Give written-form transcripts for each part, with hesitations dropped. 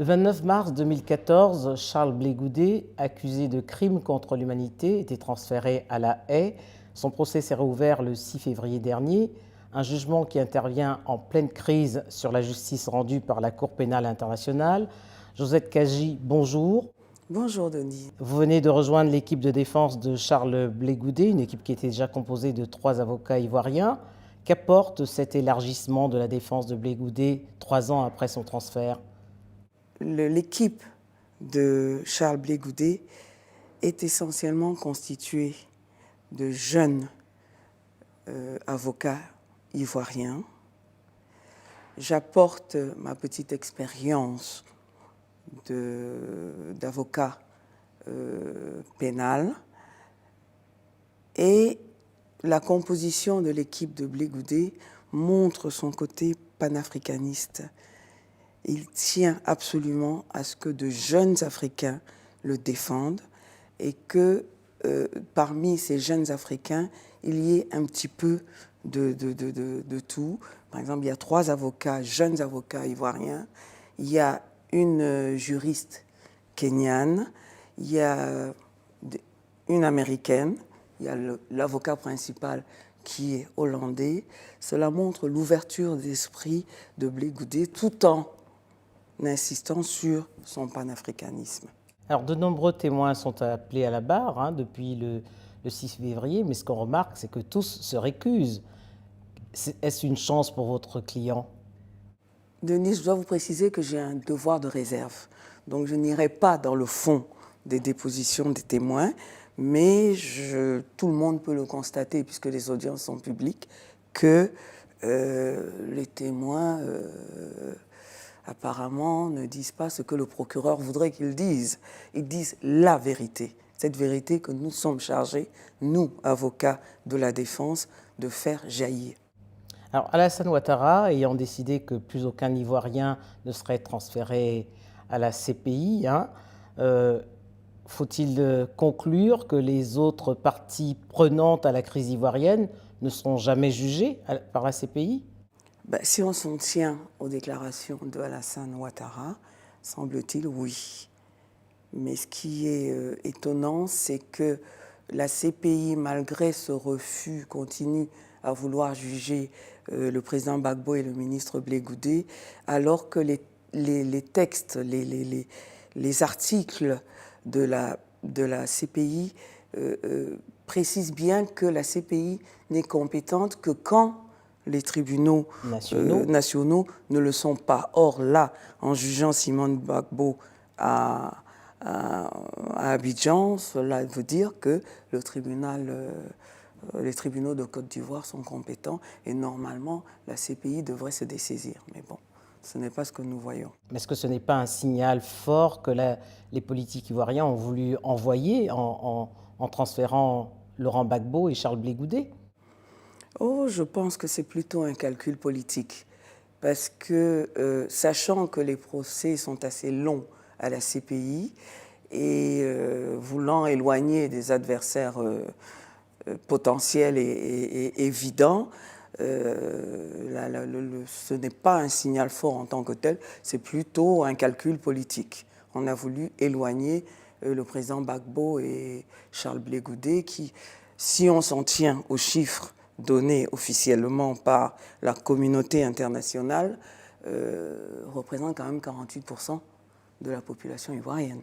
Le 29 mars 2014, Charles Blé Goudet, accusé de crimes contre l'humanité, était transféré à La Haye. Son procès s'est rouvert le 6 février dernier. Un jugement qui intervient en pleine crise sur la justice rendue par la Cour pénale internationale. Josette Kaji, bonjour. Bonjour Denis. Vous venez de rejoindre l'équipe de défense de Charles Blé Goudet, une équipe qui était déjà composée de 3 avocats ivoiriens. Qu'apporte cet élargissement de la défense de Blé Goudet 3 ans après son transfert? L'équipe de Charles Blé Goudet est essentiellement constituée de jeunes avocats ivoiriens. J'apporte ma petite expérience d'avocat pénal et la composition de l'équipe de Blé Goudet montre son côté panafricaniste. Il tient absolument à ce que de jeunes Africains le défendent et que parmi ces jeunes Africains, il y ait un petit peu de tout. Par exemple, il y a 3 avocats, jeunes avocats ivoiriens, il y a une juriste kenyane, il y a une américaine, il y a l'avocat principal qui est hollandais. Cela montre l'ouverture d'esprit de Blé Goudet tout en insistant sur son panafricanisme. Alors, de nombreux témoins sont appelés à la barre depuis le 6 février, mais ce qu'on remarque, c'est que tous se récusent. Est-ce une chance pour votre client? Denis, je dois vous préciser que j'ai un devoir de réserve. Donc, je n'irai pas dans le fond des dépositions des témoins, mais tout le monde peut le constater, puisque les audiences sont publiques, que les témoins apparemment ne disent pas ce que le procureur voudrait qu'ils disent. Ils disent la vérité. Cette vérité que nous sommes chargés, nous, avocats de la défense, de faire jaillir. Alors, Alassane Ouattara, ayant décidé que plus aucun Ivoirien ne serait transféré à la CPI, faut-il conclure que les autres parties prenantes à la crise ivoirienne ne seront jamais jugées par la CPI? Si on s'en tient aux déclarations de Alassane Ouattara, semble-t-il, oui. Mais ce qui est étonnant, c'est que la CPI, malgré ce refus, continue à vouloir juger le président Gbagbo et le ministre Blé Goudet, alors que les textes, les articles de la CPI précisent bien que la CPI n'est compétente que quand les tribunaux nationaux ne le sont pas. Or là, en jugeant Simone Gbagbo à Abidjan, cela veut dire que les tribunaux de Côte d'Ivoire sont compétents et normalement la CPI devrait se dessaisir. Mais bon, ce n'est pas ce que nous voyons. Mais est-ce que ce n'est pas un signal fort que les politiques ivoiriens ont voulu envoyer en transférant Laurent Gbagbo et Charles Blé Goudet? Oh, je pense que c'est plutôt un calcul politique. Parce que, sachant que les procès sont assez longs à la CPI et voulant éloigner des adversaires potentiels et évidents, ce n'est pas un signal fort en tant que tel, c'est plutôt un calcul politique. On a voulu éloigner le président Gbagbo et Charles Blé Goudet qui, si on s'en tient aux chiffres donnés officiellement par la communauté internationale, représente quand même 48% de la population ivoirienne.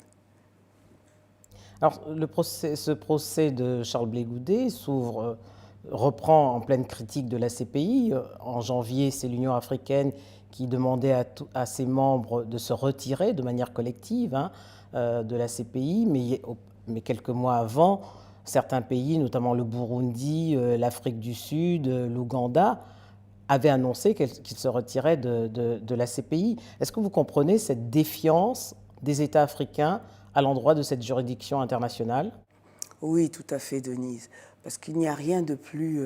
Alors, ce procès de Charles Blé Goudet reprend en pleine critique de la CPI. En janvier, c'est l'Union africaine qui demandait à ses membres de se retirer de manière collective de la CPI, mais quelques mois avant, certains pays, notamment le Burundi, l'Afrique du Sud, l'Ouganda, avaient annoncé qu'ils se retiraient de la CPI. Est-ce que vous comprenez cette défiance des États africains à l'endroit de cette juridiction internationale? Oui, tout à fait, Denise, parce qu'il n'y a rien de plus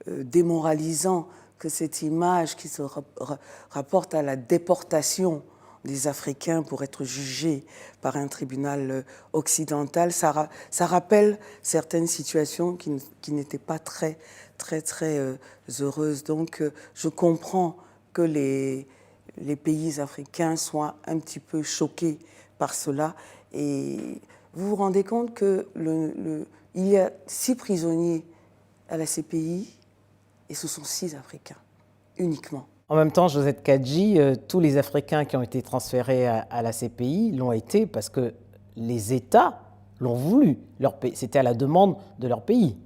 démoralisant que cette image qui se rapporte à la déportation des Africains pour être jugés par un tribunal occidental. Ça rappelle certaines situations qui n'étaient pas très heureuses. Donc, je comprends que les les pays africains soient un petit peu choqués par cela. Et vous vous rendez compte que il y a 6 prisonniers à la CPI et ce sont 6 Africains uniquement. En même temps, Josette Kadji, tous les Africains qui ont été transférés à la CPI l'ont été parce que les États l'ont voulu. C'était à la demande de leur pays.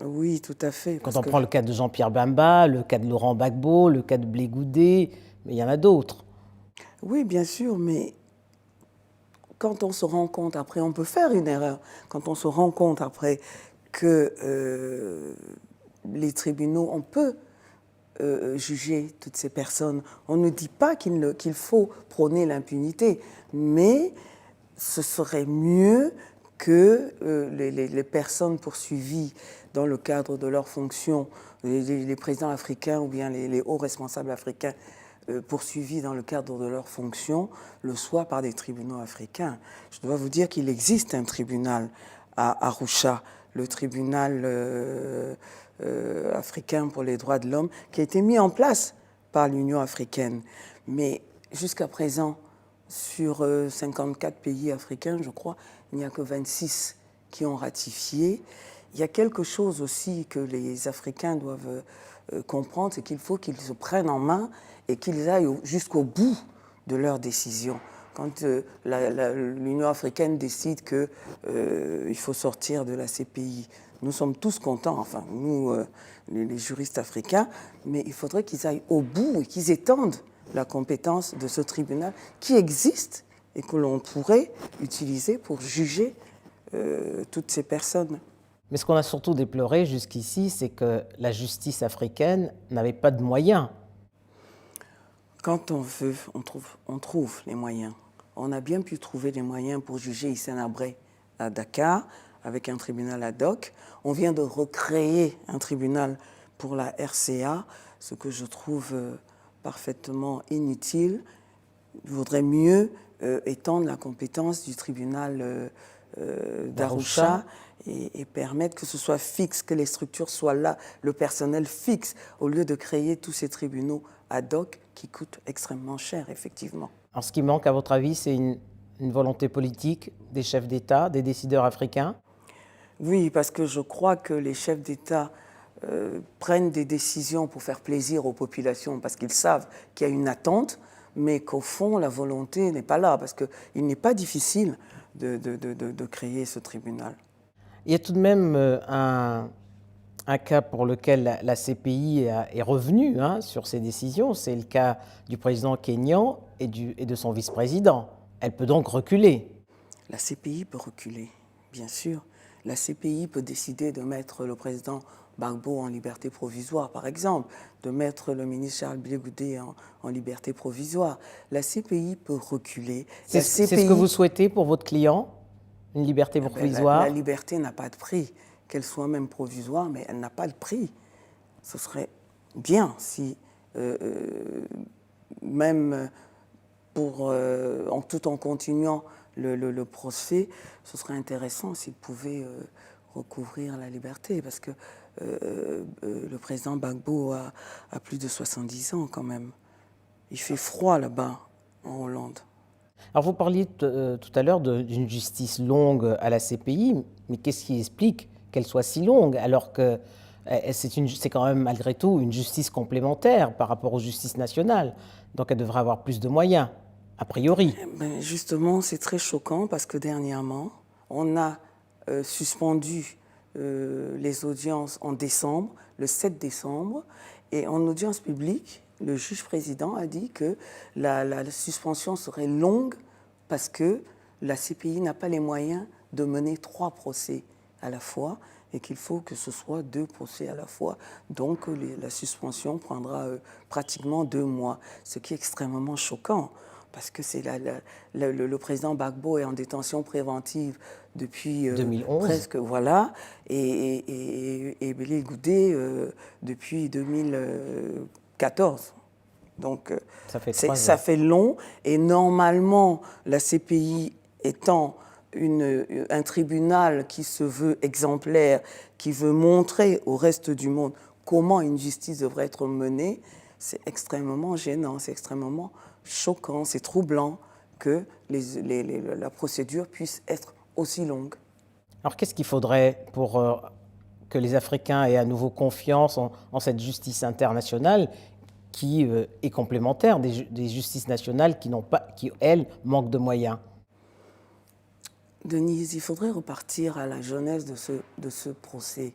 Oui, tout à fait. Quand on prend le cas de Jean-Pierre Bemba, le cas de Laurent Gbagbo, le cas de Blé Goudé, mais il y en a d'autres. Oui, bien sûr, mais quand on se rend compte, après, on peut faire une erreur, quand on se rend compte après que les tribunaux, on peut juger toutes ces personnes. On ne dit pas qu'il faut prôner l'impunité, mais ce serait mieux que les personnes poursuivies dans le cadre de leurs fonctions, les présidents africains ou bien les hauts responsables africains poursuivis dans le cadre de leurs fonctions, le soient par des tribunaux africains. Je dois vous dire qu'il existe un tribunal à Arusha, le tribunal africain pour les droits de l'homme, qui a été mis en place par l'Union africaine. Mais jusqu'à présent, sur 54 pays africains, je crois, il n'y a que 26 qui ont ratifié. Il y a quelque chose aussi que les Africains doivent comprendre, c'est qu'il faut qu'ils se prennent en main et qu'ils aillent jusqu'au bout de leurs décisions. Quand l'Union africaine décide qu'il faut sortir de la CPI, nous sommes tous contents, enfin nous, les juristes africains, mais il faudrait qu'ils aillent au bout et qu'ils étendent la compétence de ce tribunal qui existe et que l'on pourrait utiliser pour juger toutes ces personnes. Mais ce qu'on a surtout déploré jusqu'ici, c'est que la justice africaine n'avait pas de moyens. Quand on veut, on trouve les moyens. On a bien pu trouver les moyens pour juger Hissène Habré à Dakar avec un tribunal ad hoc. On vient de recréer un tribunal pour la RCA, ce que je trouve parfaitement inutile. Il vaudrait mieux étendre la compétence du tribunal d'Arusha et permettre que ce soit fixe, que les structures soient là, le personnel fixe, au lieu de créer tous ces tribunaux ad hoc qui coûtent extrêmement cher, effectivement. Alors, ce qui manque, à votre avis, c'est une volonté politique des chefs d'État, des décideurs africains? Oui, parce que je crois que les chefs d'État prennent des décisions pour faire plaisir aux populations, parce qu'ils savent qu'il y a une attente, mais qu'au fond, la volonté n'est pas là, parce qu'il n'est pas difficile de créer ce tribunal. Il y a tout de même un cas pour lequel la CPI est revenue sur ses décisions, c'est le cas du président kényan et de son vice-président. Elle peut donc reculer. La CPI peut reculer, bien sûr. La CPI peut décider de mettre le président Gbagbo en liberté provisoire, par exemple, de mettre le ministre Charles Blé Goudé en liberté provisoire. La CPI peut reculer. C'est ce que vous souhaitez pour votre client, une liberté provisoire? La liberté n'a pas de prix, qu'elle soit même provisoire, mais elle n'a pas de prix. Ce serait bien si, même tout en continuant le procès, ce serait intéressant s'il pouvait recouvrir la liberté, parce que le président Gbagbo a plus de 70 ans quand même. Il fait froid là-bas, en Hollande. Alors vous parliez tout à l'heure d'une justice longue à la CPI, mais qu'est-ce qui explique qu'elle soit si longue, alors que c'est quand même malgré tout une justice complémentaire par rapport aux justices nationales, donc elle devrait avoir plus de moyens, a priori. Ben justement, c'est très choquant parce que dernièrement, on a suspendu les audiences en décembre, le 7 décembre, et en audience publique, le juge président a dit que la suspension serait longue parce que la CPI n'a pas les moyens de mener 3 procès à la fois et qu'il faut que ce soit 2 procès à la fois. Donc la suspension prendra pratiquement 2 mois, ce qui est extrêmement choquant parce que le président Gbagbo est en détention préventive depuis 2011. presque, voilà, et Blé Goudé depuis 2014. Donc ça fait long, et normalement la CPI étant un tribunal qui se veut exemplaire, qui veut montrer au reste du monde comment une justice devrait être menée, c'est extrêmement gênant, c'est extrêmement choquant, c'est troublant que la procédure puisse être aussi longue. Alors qu'est-ce qu'il faudrait pour que les Africains aient à nouveau confiance en cette justice internationale qui est complémentaire des justices nationales qui, elles, manquent de moyens? Denise, il faudrait repartir à la jeunesse de ce procès.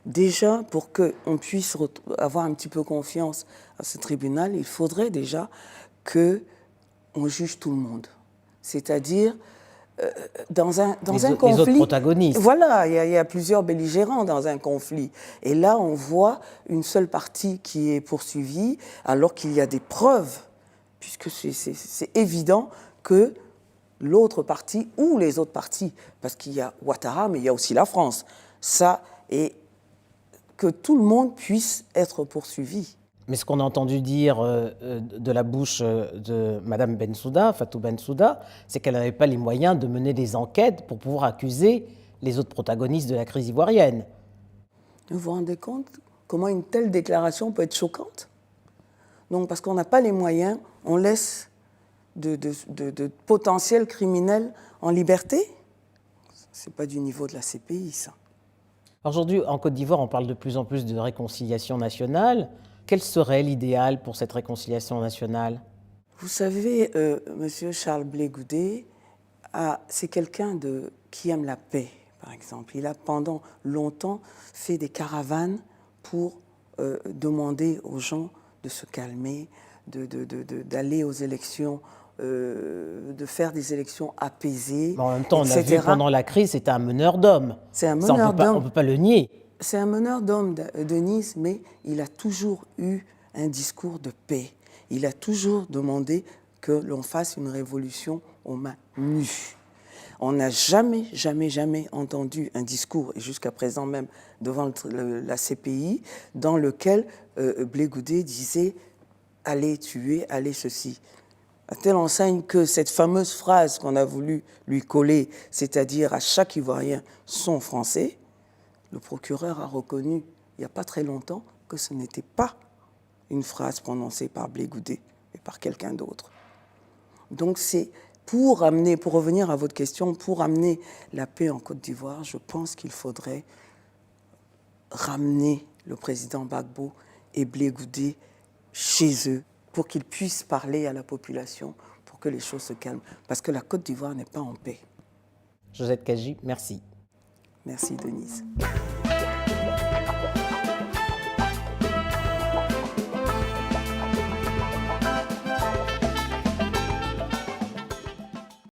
Déjà, pour qu'on puisse avoir un petit peu confiance à ce tribunal, il faudrait déjà qu'on juge tout le monde. C'est-à-dire, dans un conflit... Les autres protagonistes. Voilà, il y a plusieurs belligérants dans un conflit. Et là, on voit une seule partie qui est poursuivie, alors qu'il y a des preuves, puisque c'est évident que l'autre partie ou les autres parties, parce qu'il y a Ouattara, mais il y a aussi la France. Ça, et que tout le monde puisse être poursuivi. Mais ce qu'on a entendu dire de la bouche de Mme Bensouda, Fatou Bensouda, c'est qu'elle n'avait pas les moyens de mener des enquêtes pour pouvoir accuser les autres protagonistes de la crise ivoirienne. Vous vous rendez compte comment une telle déclaration peut être choquante? Donc, parce qu'on n'a pas les moyens, on laisse de potentiels criminels en liberté? Ce n'est pas du niveau de la CPI, ça. Aujourd'hui, en Côte d'Ivoire, on parle de plus en plus de réconciliation nationale. Quel serait l'idéal pour cette réconciliation nationale? Vous savez, M. Charles Blé Goudé, c'est quelqu'un qui aime la paix, par exemple. Il a pendant longtemps fait des caravanes pour demander aux gens de se calmer, d'aller aux élections, de faire des élections apaisées. Mais en même temps, on a etc. vu pendant la crise, c'était un meneur d'hommes. C'est un meneur d'hommes. On ne peut pas le nier. C'est un meneur d'hommes, Denise, mais il a toujours eu un discours de paix. Il a toujours demandé que l'on fasse une révolution aux mains nues. On n'a jamais, jamais, jamais entendu un discours, et jusqu'à présent même devant la CPI, dans lequel Blé Goudé disait « allez tuer, allez ceci ». À telle enseigne que cette fameuse phrase qu'on a voulu lui coller, c'est-à-dire à chaque Ivoirien son français, le procureur a reconnu il n'y a pas très longtemps que ce n'était pas une phrase prononcée par Blé Goudé, mais par quelqu'un d'autre. Donc c'est pour revenir à votre question, pour amener la paix en Côte d'Ivoire, je pense qu'il faudrait ramener le président Gbagbo et Blé Goudé chez eux pour qu'ils puissent parler à la population, pour que les choses se calment. Parce que la Côte d'Ivoire n'est pas en paix. Josette Kaji, merci. Merci Denise.